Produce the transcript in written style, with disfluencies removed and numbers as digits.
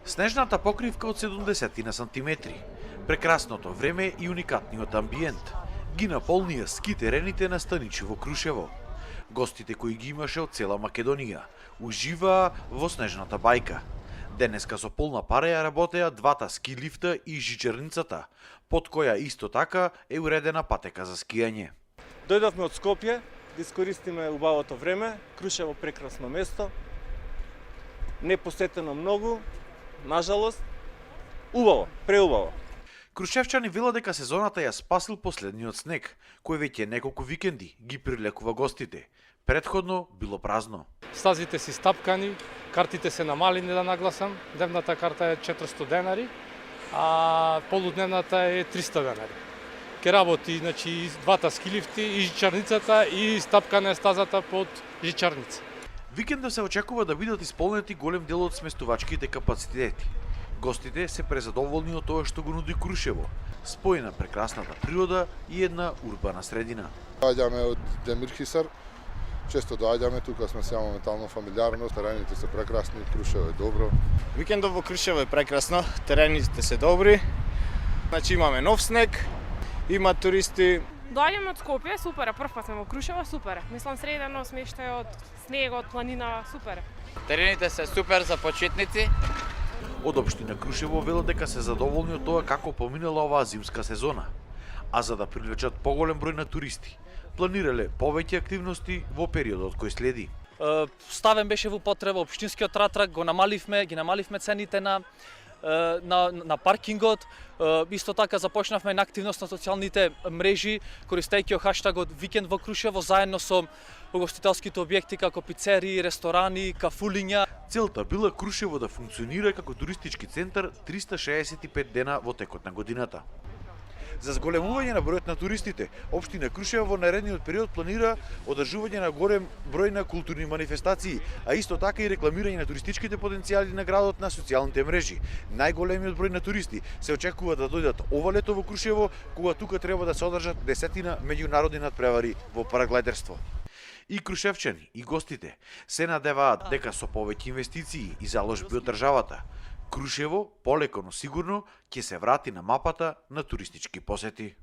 Снежната покривка од 70 на сантиметри, прекрасното време и уникатниот амбиент ги наполнија ски терените на Станичево Крушево. Гостите кои ги имаше од цела Македонија уживаа во снежната бајка. Денеска со полна пареја работеа двата ски лифта и жичерницата, под која исто така е уредена патека за скијање. Дојдовме од Скопје да искористиме убавото време. Крушево прекрасно место. Не посетено многу, нажалост. Убаво, преубаво. Крушевчани велат дека сезоната ја спасил последниот снег, кој веќе неколку викенди ги прилекува гостите. Предходно било празно. Стазите си стапкани, картите се намалени да нагласам. Дневната карта е 400 денари, а полудневната е 300 денари. Ке работи, значи, и двата скилифти, и жичарницата, и стапкане стазата под жичарница. Викендов се очекува да бидат исполнети голем дел од сместувачките капацитети. Гостите се презадоволни од тоа што го нуди Крушево, споена прекрасната природа и една урбана средина. Доаѓаме од Демирхисар, често доаѓаме тука, сме сега моментално фамилиарно, терените се прекрасни, Крушево е добро. Викендов во Крушево е прекрасно, терените се добри, значи имаме нов снег, има туристи. Доаѓаме од Скопје, супер, прв пат сме во Крушево, супер. Мислам средено смештајот, снегот, планина, супер. Терените се супер за почетници. Од општина Крушево велат дека се задоволни од тоа како поминала оваа зимска сезона. А за да привлечат поголем број на туристи, планирале повеќе активности во периодот кој следи. Ставен беше во потреба општинскиот ратрак, ги намаливме цените на паркингот. Исто така започнавме на активност на социјалните мрежи, користејќи хаштагот Викенд во Крушево заедно со угостителските објекти како пицерии, ресторани, кафулиња. Целта била Крушево да функционира како туристички центар 365 дена во текот на годината. За зголемување на бројот на туристите, општина Крушево во наредниот период планира одржување на голем број на културни манифестации, а исто така и рекламирање на туристичките потенцијали на градот на социјалните мрежи. Најголемиот број на туристи се очекува да дојдат ова лето во Крушево, кога тука треба да се одржат десетина меѓународни надпревари во параглайдерство. И крушевчани, и гостите се надеваат дека со повеќе инвестиции и заложби од државата, Крушево, полеко но сигурно, ќе се врати на мапата на туристички посети.